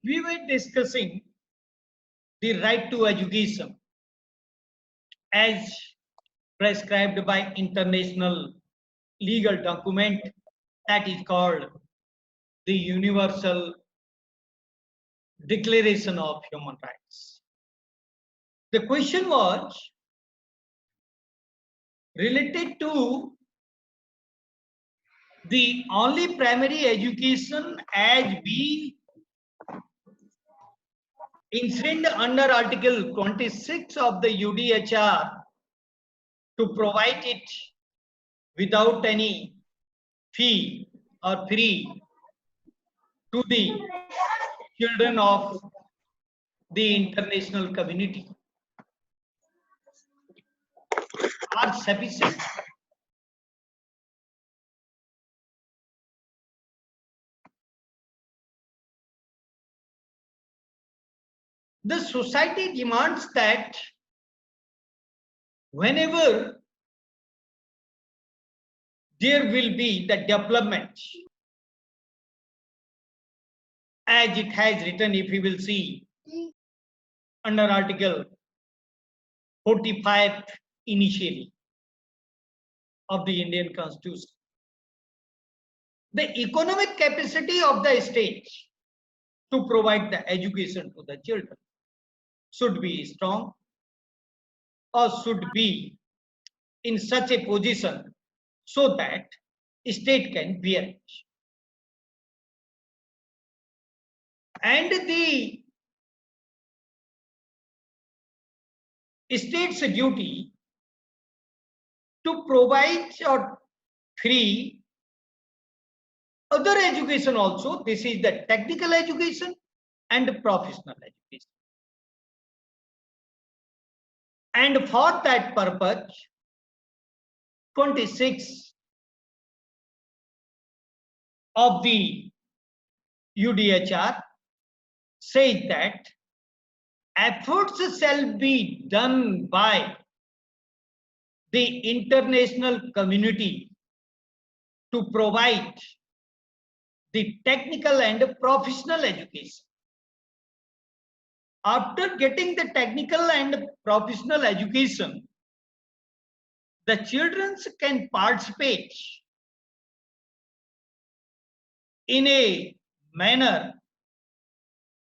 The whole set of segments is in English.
we were discussing the right to education as prescribed by international legal document that is called the Universal Declaration of Human Rights. The question was related to the only primary education as being enshrined under Article 26 of the UDHR to provide it without any fee or free to the children of the international community are sufficient. The society demands that whenever there will be the development, as it has written, if we will see under Article 45 initially of the Indian Constitution, the economic capacity of the state to provide the education to the children should be strong or should be in such a position so that state can bear it. And the state's duty to provide or free other education also. This is the technical education and professional education. And for that purpose, 26 of the UDHR says that efforts shall be done by the international community to provide the technical and professional education. After getting the technical and professional education, the children can participate in a manner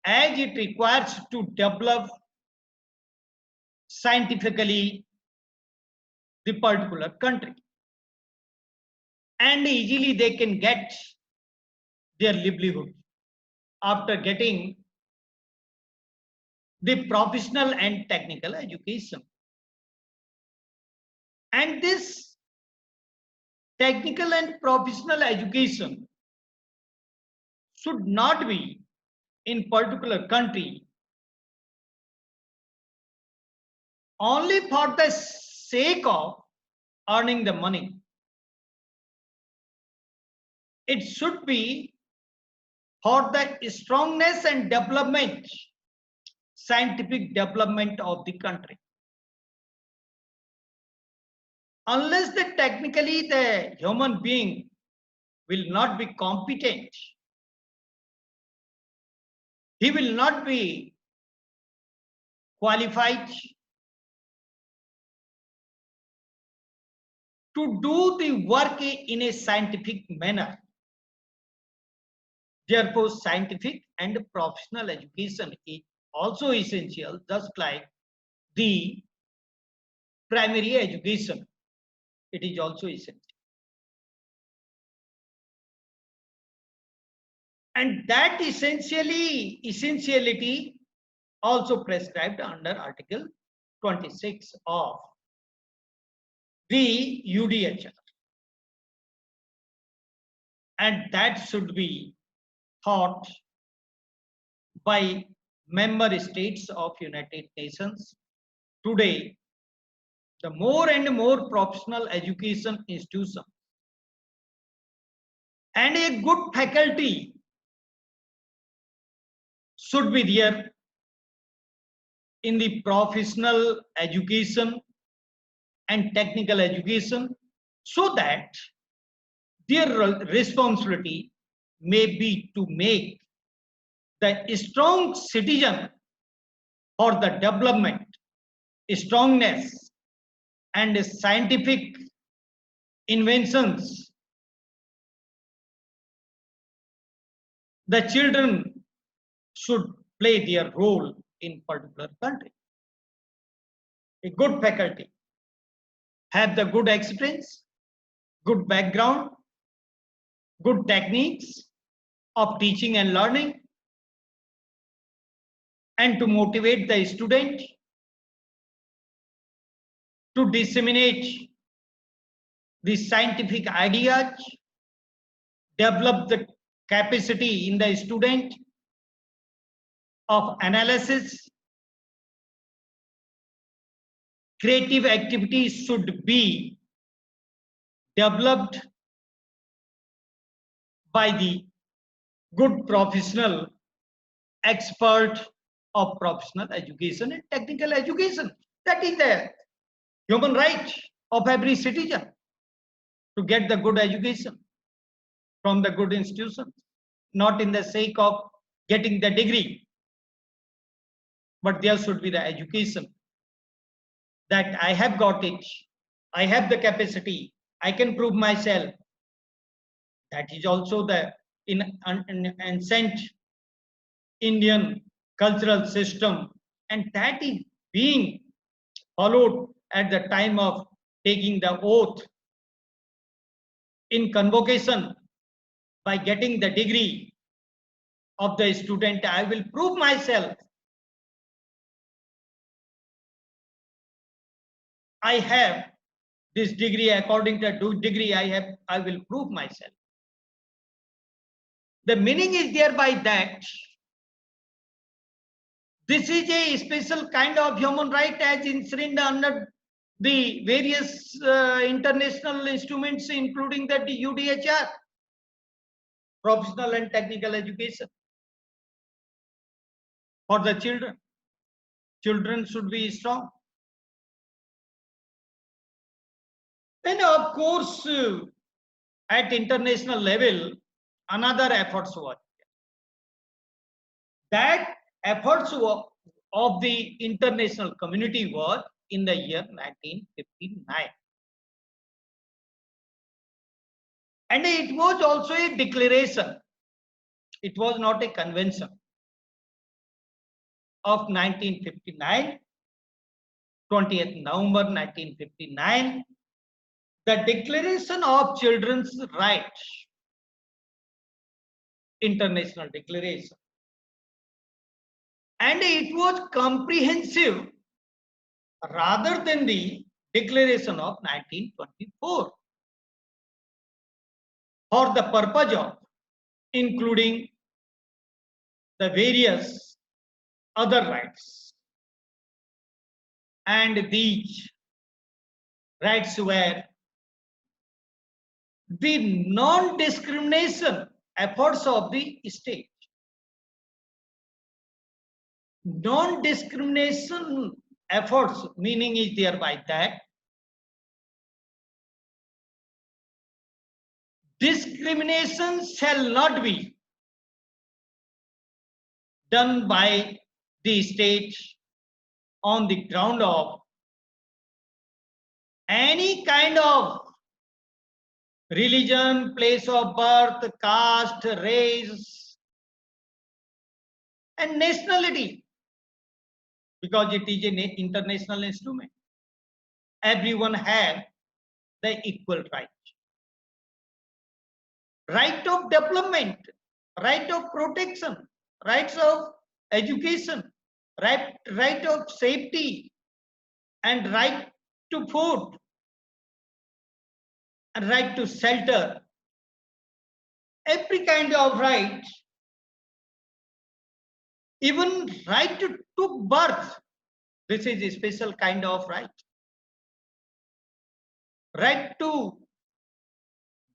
as it requires to develop scientifically the particular country, and easily they can get their livelihood after getting the professional and technical education. And this technical and professional education should not be in particular country only for the sake of earning the money. It should be for the strongness and development, scientific development of the country. Unless the technically the human being will not be competent, he will not be qualified to do the work in a scientific manner. Therefore, scientific and professional education is also essential, just like the primary education. It is also essential. And that essentiality also prescribed under Article 26 of the UDHR. And that should be taught by member states of United Nations. Today, the more and more professional education institutions and a good faculty should be there in the professional education and technical education, so that their responsibility may be to make the strong citizen for the development, strongness, and scientific inventions. The children should play their role in particular country. A good faculty have the good experience, good background, good techniques of teaching and learning, and to motivate the student to disseminate the scientific ideas, develop the capacity in the student of analysis. Creative activities should be developed by the good professional expert of professional education and technical education. That is the human right of every citizen to get the good education from the good institutions, not in the sake of getting the degree, but there should be the education that I have got it, I have the capacity, I can prove myself. That is also the in ancient Indian cultural system, and that is being followed at the time of taking the oath in convocation. By getting the degree of the student, I will prove myself. I have this degree. According to the degree I have, I will prove myself. The meaning is thereby that this is a special kind of human right as enshrined under the various international instruments, including the UDHR, professional and technical education for the children. Children should be strong. And of course, at international level, another efforts were that efforts of the international community was in the year 1959, and it was also a declaration. It was not a convention of 1959, 20th November 1959, the Declaration of Children's Rights, international declaration. And it was comprehensive rather than the declaration of 1924 for the purpose of including the various other rights. And these rights were the non-discrimination efforts of the state. Non-discrimination efforts meaning is thereby that discrimination shall not be done by the state on the ground of any kind of religion, place of birth, caste, race, and nationality, because it is an international instrument. Everyone has the equal right. Right of development, right of protection, rights of education, right of safety, and right to food, and right to shelter. Every kind of right, even right to birth, this is a special kind of right. Right to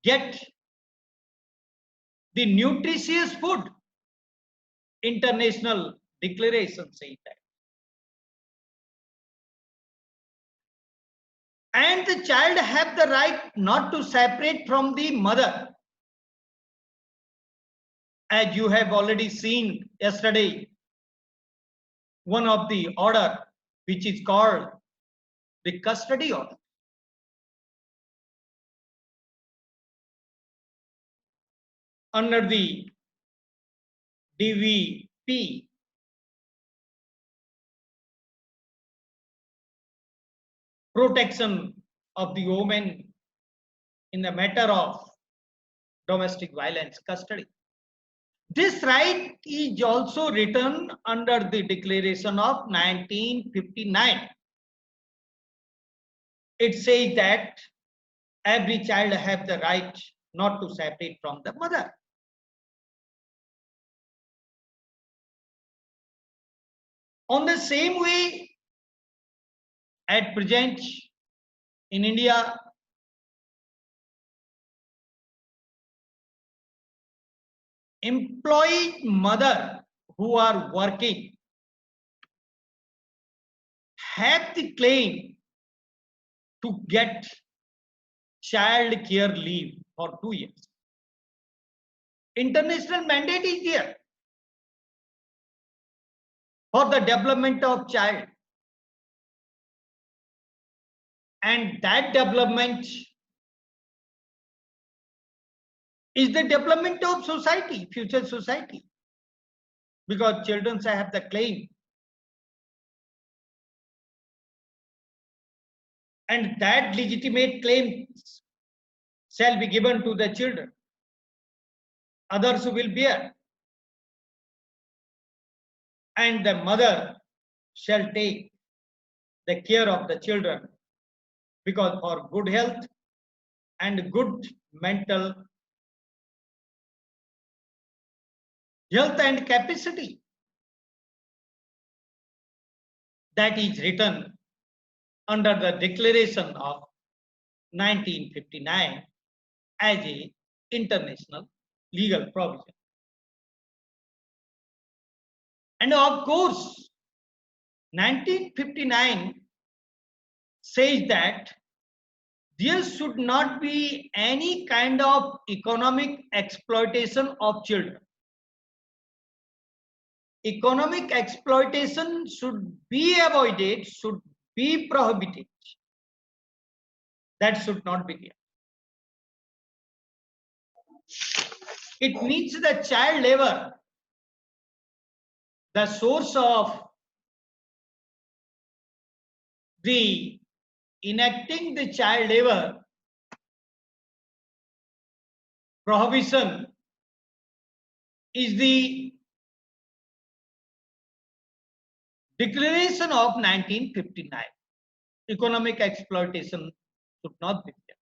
get the nutritious food, international declaration say that. And the child have the right not to separate from the mother. as you have already seen yesterday, one of the order which is called the custody order. Under the DVP, protection of the woman in the matter of domestic violence custody. This right is also written under the Declaration of 1959. It says that every child has the right not to separate from the mother. On the same way, at present in India, employed mother who are working have the claim to get child care leave for 2 years. International mandate is there for the development of child, and that development is the development of society, future society, because children have the claim, and that legitimate claim shall be given to the children. Others will bear, and the mother shall take the care of the children, because for good health and good mental health and capacity, that is written under the Declaration of 1959 as a international legal provision. And of course, 1959 says that there should not be any kind of economic exploitation of children. Economic exploitation should be avoided, should be prohibited. That should not be there. It means the child labor, the source of the enacting the child labor prohibition is the Declaration of 1959. Economic exploitation should not be there.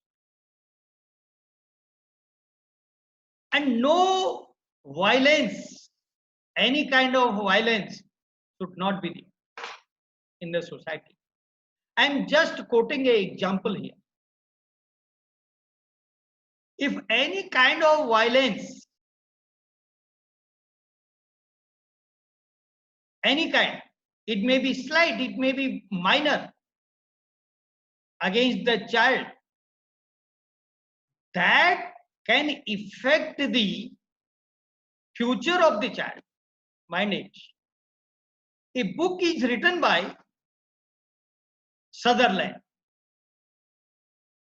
And no violence, any kind of violence should not be there in the society. I am just quoting an example here. If any kind of violence, any kind, it may be slight, it may be minor, against the child, that can affect the future of the child. Mind it. A book is written by Sutherland,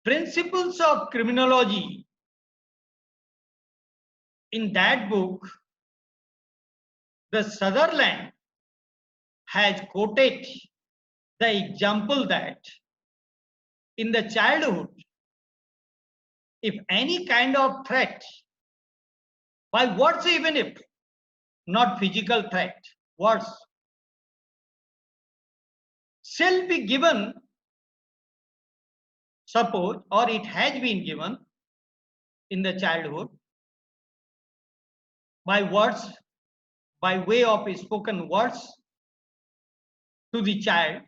Principles of Criminology. In that book, the Sutherland has quoted the example that in the childhood, if any kind of threat, by words, even if not physical threat, words, shall be given, suppose, or it has been given in the childhood by words, by way of spoken words to the child,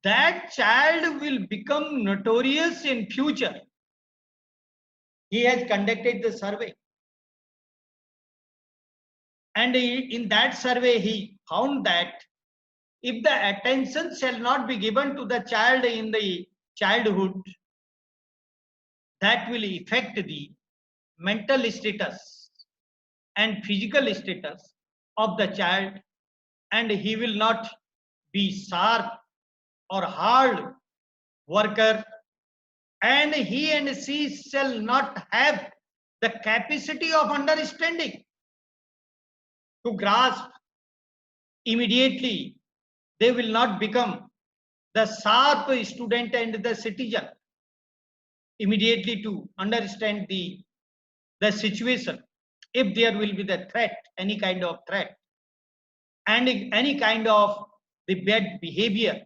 that child will become notorious in future. He has conducted the survey, and in that survey he found that if the attention shall not be given to the child in the childhood, that will affect the mental status and physical status of the child, and he will not be sharp or hard worker, and he and she shall not have the capacity of understanding to grasp immediately. They will not become the sharp student and the citizen immediately to understand the situation. If there will be the threat, any kind of threat, and any kind of the bad behavior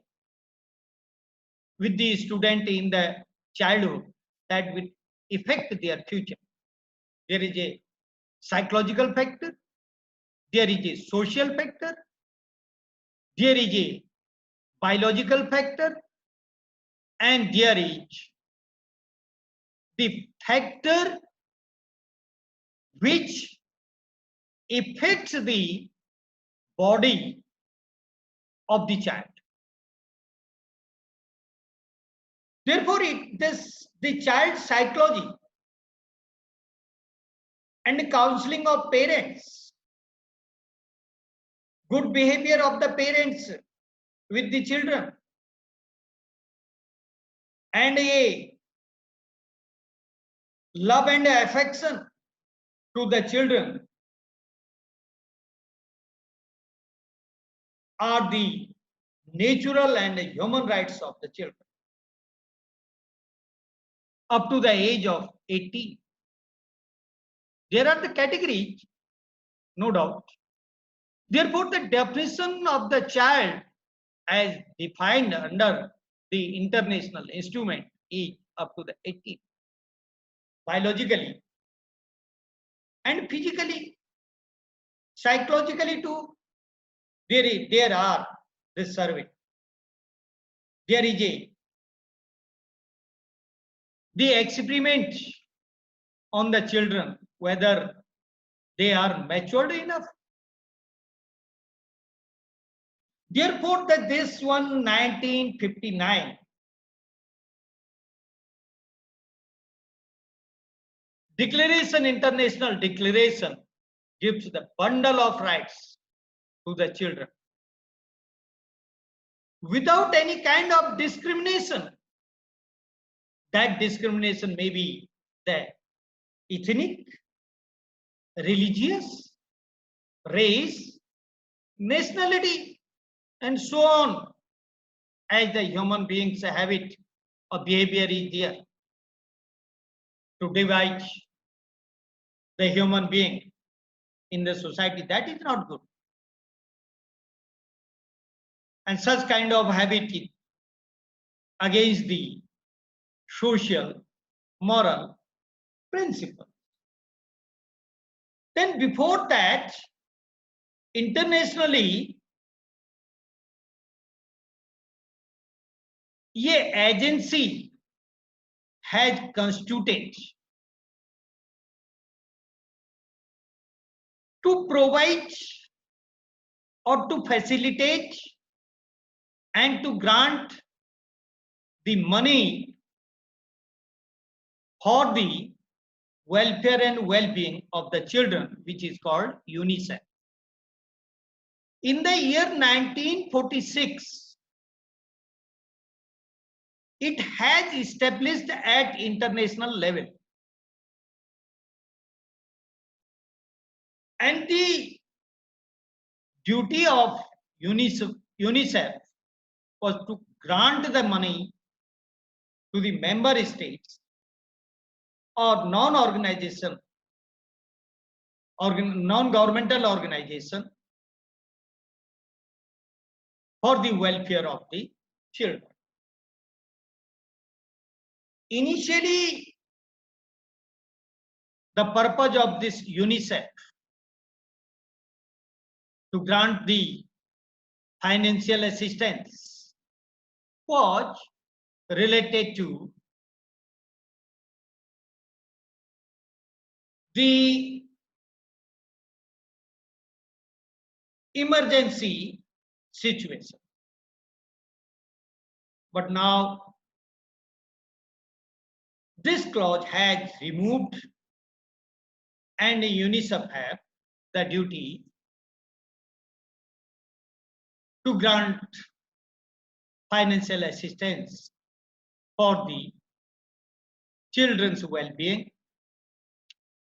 with the student in the childhood, that will affect their future. There is a psychological factor, there is a social factor, there is a biological factor, and there is the factor which affects the body of the child. Therefore, the child's psychology and the counseling of parents, good behavior of the parents with the children, and a love and affection to the children are the natural and human rights of the children up to the age of 18. There are the categories, no doubt. Therefore, the definition of the child as defined under the international instrument is up to the 18. Biologically and physically, psychologically too, there are the survey. There is the experiment on the children, whether they are matured enough. Therefore, this one 1959 declaration, international declaration, gives the bundle of rights to the children without any kind of discrimination. That discrimination may be the ethnic, religious, race, nationality, and so on, as the human beings' habit of behavior is there to divide the human being in the society. That is not good. And such kind of habit is against the social, moral principle. Then before that, internationally, a agency has constituted to provide or to facilitate and to grant the money for the welfare and well-being of the children, which is called UNICEF. In the year 1946, it has established at international level, and the duty of UNICEF was to grant the money to the member states or non-governmental organization for the welfare of the children. Initially, the purpose of this UNICEF to grant the financial assistance was related to the emergency situation. But now this clause has removed and UNICEF have the duty to grant financial assistance for the children's well-being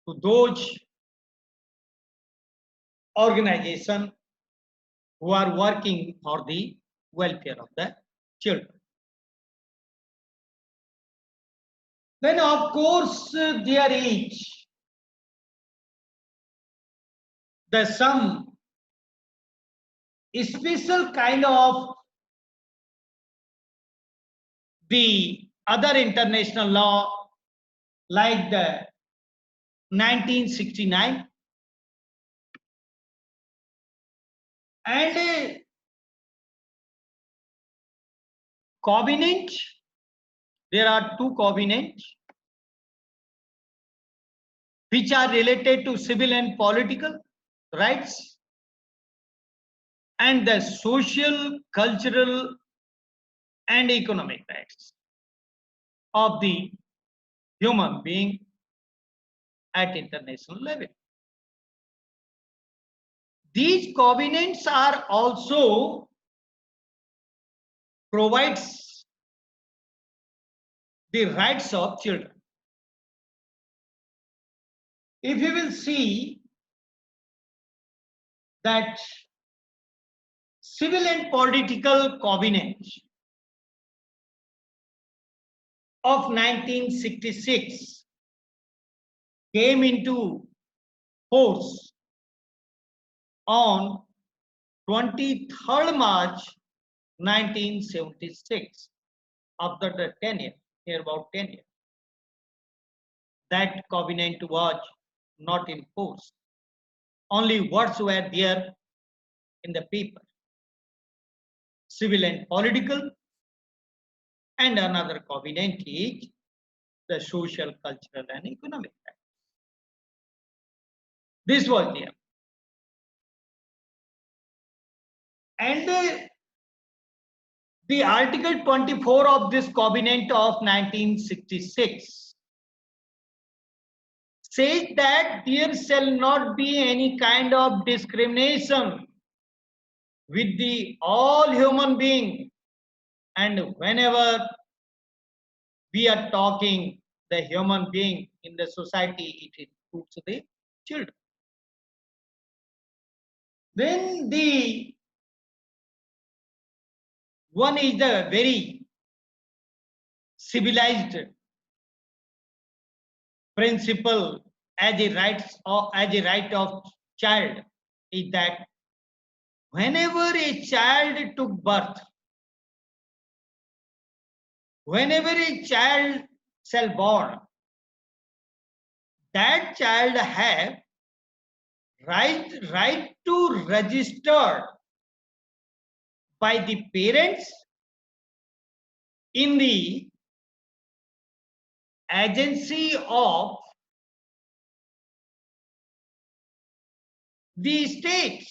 to those organizations who are working for the welfare of the children. Then, of course, there is some special kind of the other international law, like the 1969 and a covenant. There are two covenants which are related to civil and political rights and the social, cultural, and economic rights of the human being at international level. These covenants are also provides the rights of children. If you will see that civil and political covenant of 1966 came into force on 23rd March 1976, after the 10 years, here about 10 years. That covenant was not in force. Only words were there in the paper. Civil and political, and another covenant is the social, cultural, and economic rights. This was there. And the Article 24 of this covenant of 1966 says that there shall not be any kind of discrimination with the all human being, and whenever we are talking the human being in the society, it includes the children. Then the one is the very civilized principle as a right of child is that whenever a child took birth, whenever a child shall born, that child have right to register by the parents in the agency of the state,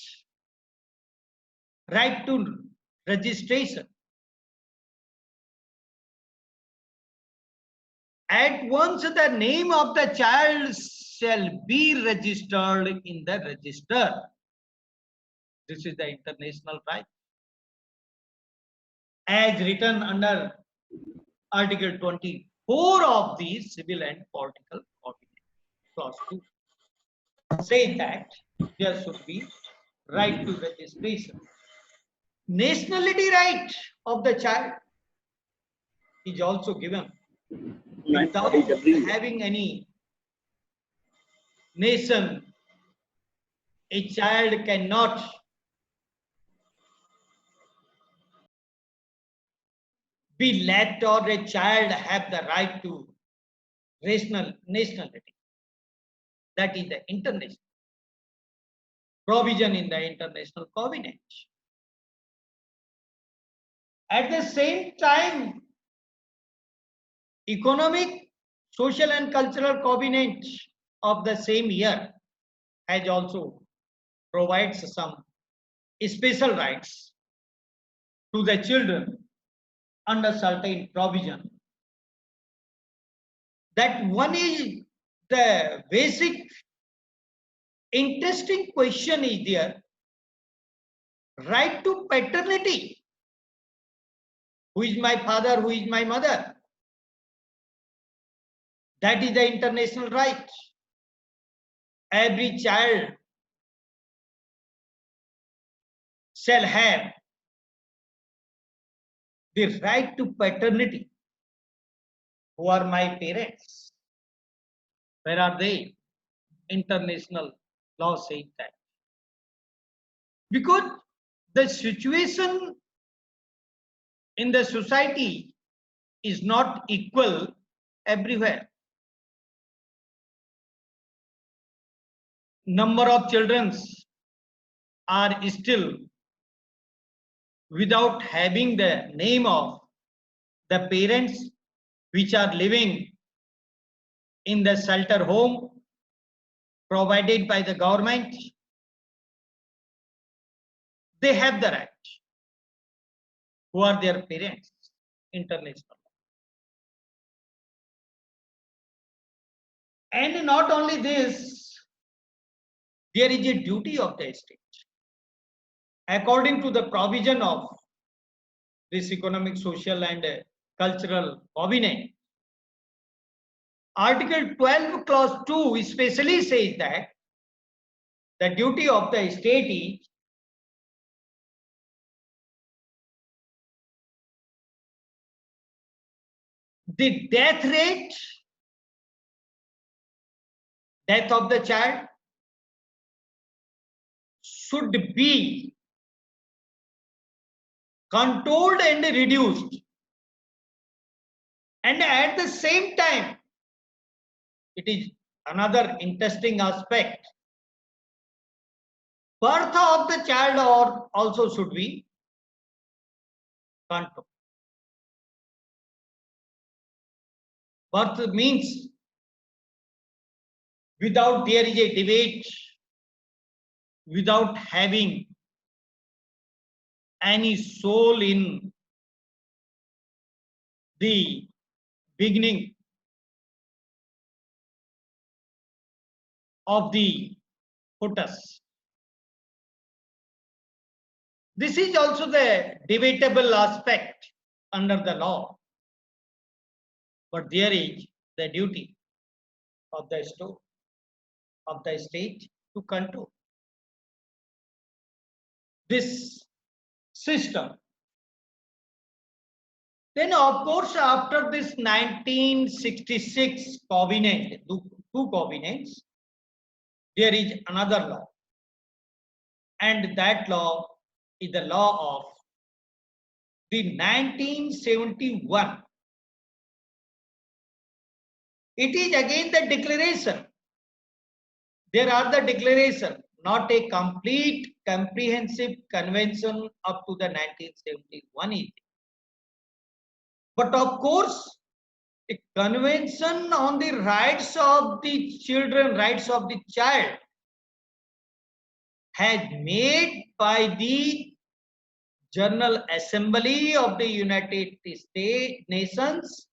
right to registration. At once the name of the child shall be registered in the register. This is the international right, as written under Article 24 of the Civil and Political Covenant. Clause 2 say that there should be right to registration. Nationality right of the child is also given. Without having any nation, a child cannot be let, or a child have the right to nationality. That is the international provision in the international covenant. At the same time, economic, social, and cultural covenant of the same year has also provides some special rights to the children under certain provision. That one is the basic interesting question is there. Right to paternity. Who is my father? Who is my mother? That is the international right. Every child shall have the right to paternity. Who are my parents? Where are they? International law says that. Because the situation in the society is not equal everywhere. Number of children are still without having the name of the parents, which are living in the shelter home provided by the government. They have the right. Who are their parents? International. And not only this, there is a duty of the state. According to the provision of this economic, social, and cultural covenant, Article 12, Clause 2 especially says that the duty of the state is the death rate, death of the child should be controlled and reduced. And at the same time, it is another interesting aspect. Birth of the child also should be controlled. Birth means without there is a debate, without having any soul in the beginning of the fetus. This is also the debatable aspect under the law, but there is the duty of the state to control this system. Then, of course, after this 1966 covenant, two covenants, there is another law, and that law is the law of the 1971. It is again the declaration. There are the declaration, not a complete comprehensive convention up to the 1971. But of course, a convention on the rights of the children, rights of the child, has made by the General Assembly of the United Nations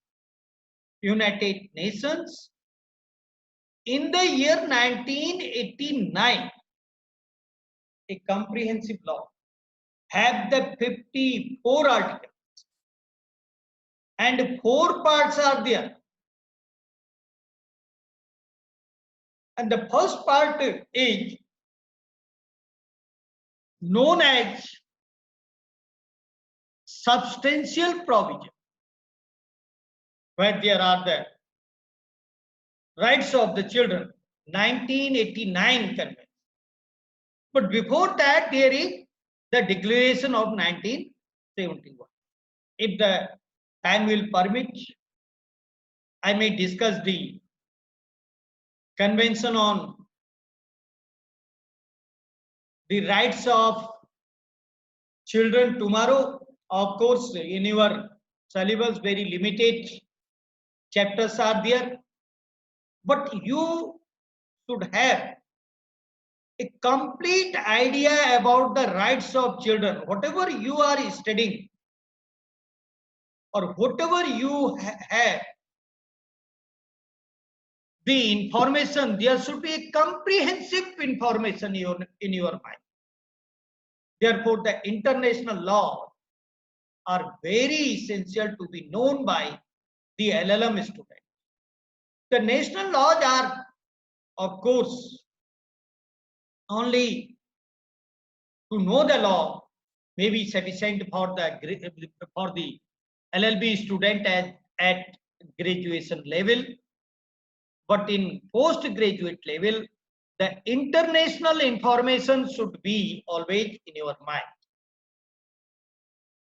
in the year 1989, a comprehensive law, have the 54 articles and 4 parts are there. And the first part is known as substantial provision, where there are the rights of the children, 1989 convention. But before that, there is the declaration of 1971. If the time will permit, I may discuss the convention on the rights of children tomorrow. Of course, in your syllabus, very limited chapters are there, but you should have a complete idea about the rights of children. Whatever you are studying or whatever you have, the information, there should be a comprehensive information in your mind. Therefore, the international laws are very essential to be known by the LLM student. The national laws are, of course, only to know the law may be sufficient for the LLB student at graduation level, but in postgraduate level, the international information should be always in your mind.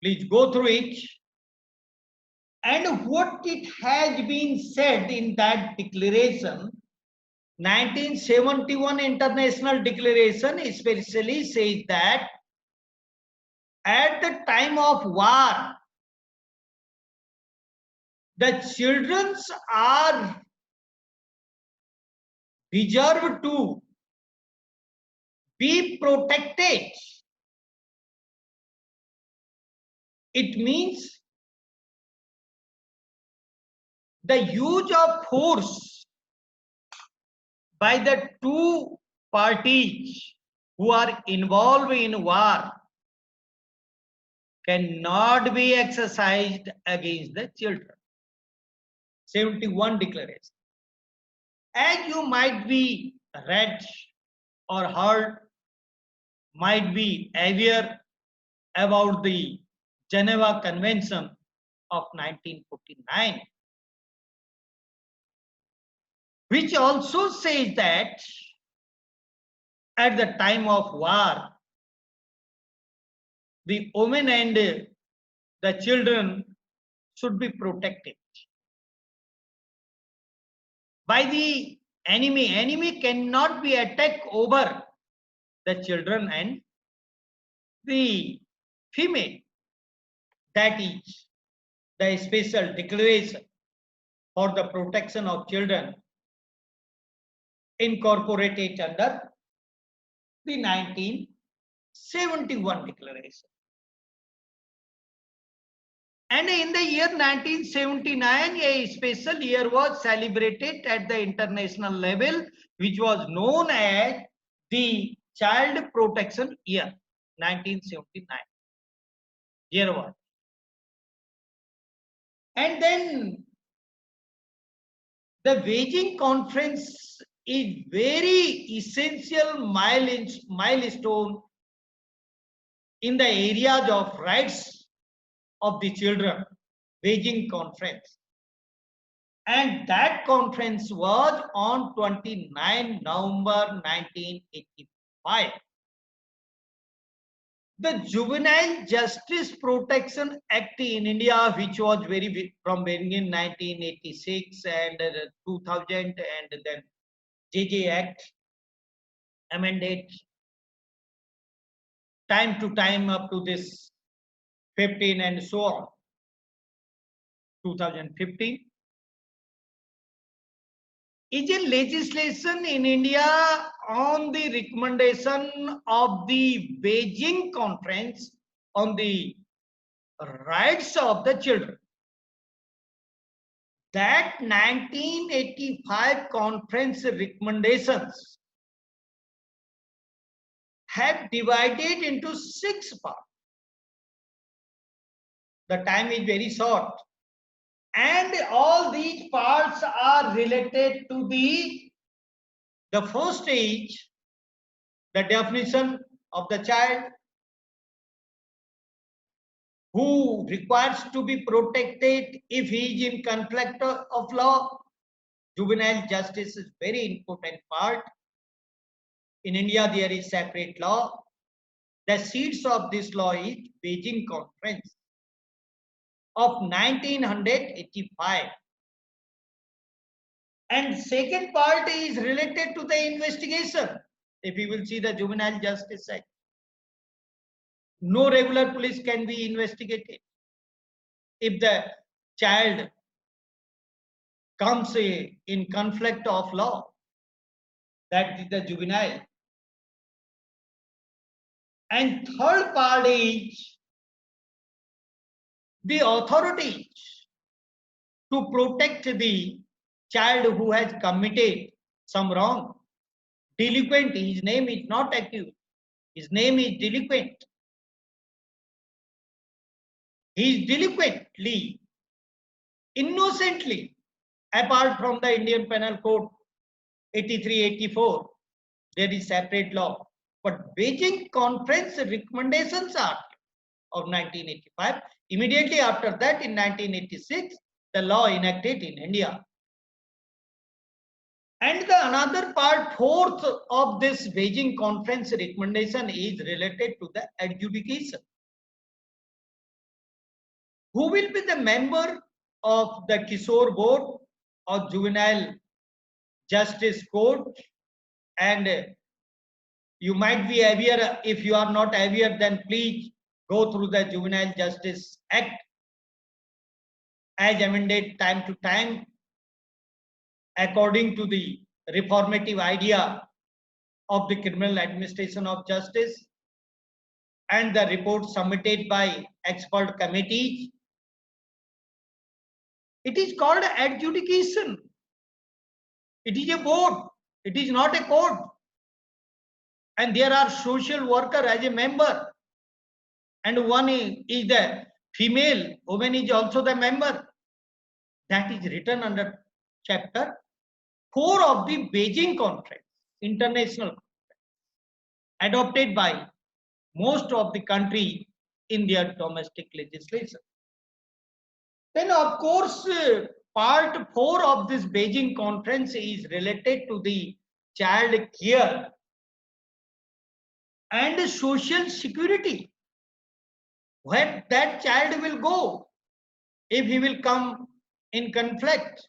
Please go through it. And what it has been said in that declaration, 1971 International Declaration especially says that at the time of war, the children are reserved to be protected. It means the use of force by the two parties who are involved in war cannot be exercised against the children. 71 declaration. As you might be read or heard, might be aware about the Geneva Convention of 1949, which also says that at the time of war, the women and the children should be protected by the enemy. Enemy cannot be attacked over the children and the female. That is the special declaration for the protection of children incorporated under the 1971 declaration. And in the year 1979, a special year was celebrated at the international level, which was known as the Child Protection Year, 1979. Year one. And then the Beijing Conference is very essential milestone in the areas of rights of the children. Beijing Conference. And that conference was on 29 November 1985. The Juvenile Justice Protection Act in India, which was from beginning 1986 and 2000, and then JJ Act amended time to time up to this 15 and so on, 2015, is a legislation in India on the recommendation of the Beijing Conference on the rights of the children. That 1985 conference recommendations have divided into 6 parts. The time is very short. And all these parts are related to the first stage, the definition of the child who requires to be protected if he is in conflict of law. Juvenile justice is very important part. In India, there is separate law. The seeds of this law is Beijing Conference of 1985. And second part is related to the investigation. If you will see the Juvenile Justice Act, no regular police can be investigated. If the child comes in conflict of law, that is the juvenile. And third part is the authorities to protect the child who has committed some wrong. Delinquent, his name is not accused. His name is delinquent. He is delinquently, innocently, apart from the Indian Penal Code 83-84, there is separate law. But Beijing Conference Recommendations Act of 1985, immediately after that in 1986, the law enacted in India. And the another part, fourth of this Beijing Conference recommendation is related to the adjudication. Who will be the member of the Kishore Board or Juvenile Justice Court? And you might be aware. If you are not aware, then please go through the Juvenile Justice Act as amended time to time according to the reformative idea of the criminal administration of justice and the report submitted by expert committees. It is called adjudication. It is a board. It is not a court. And there are social worker as a member. And one is the female woman is also the member. That is written under chapter 4 of the Beijing Conference, international conference, adopted by most of the countries in their domestic legislation. Then, of course, part 4 of this Beijing Conference is related to the child care and social security. Where that child will go if he will come in conflict.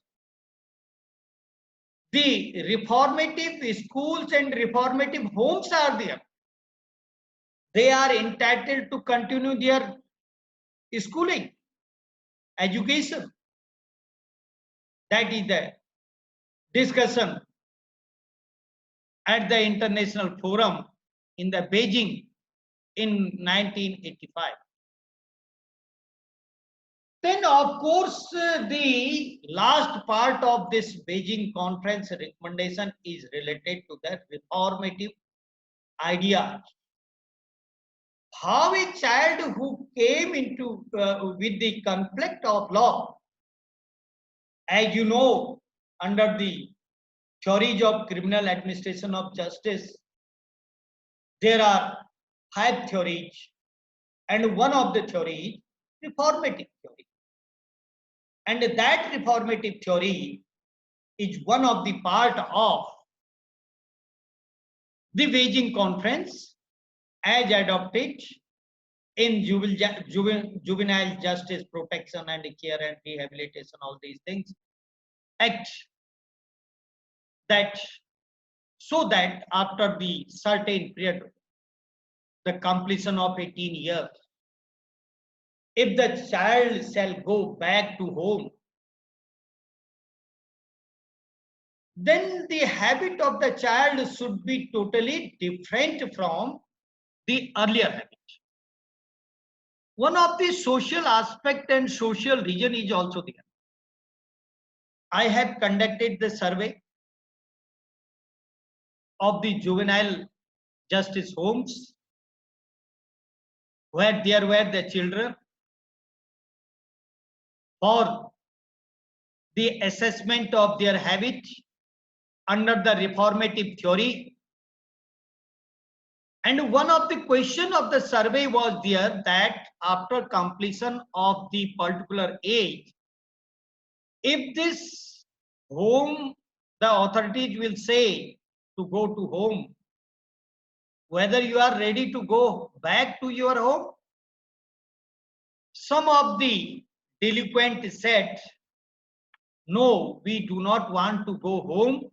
The reformative schools and reformative homes are there. They are entitled to continue their schooling, education. That is the discussion at the international forum in the Beijing in 1985. Then, of course, the last part of this Beijing Conference recommendation is related to the reformative idea. How a child who came into with the conflict of law, as you know, under the theories of criminal administration of justice, there are 5 theories, and one of the theories, reformative theory. And that reformative theory is one of the part of the Beijing Conference as adopted in Juvenile Justice Protection and Care and Rehabilitation, all these things, Act, that so that after the certain period, the completion of 18 years, if the child shall go back to home, then the habit of the child should be totally different from the earlier habit. One of the social aspect and social reason is also there. I have conducted the survey of the juvenile justice homes where there were the children for the assessment of their habit under the reformative theory. And one of the question of the survey was there that after completion of the particular age, if this home, the authorities will say to go to home, whether you are ready to go back to your home. Some of the delinquents said, no, we do not want to go home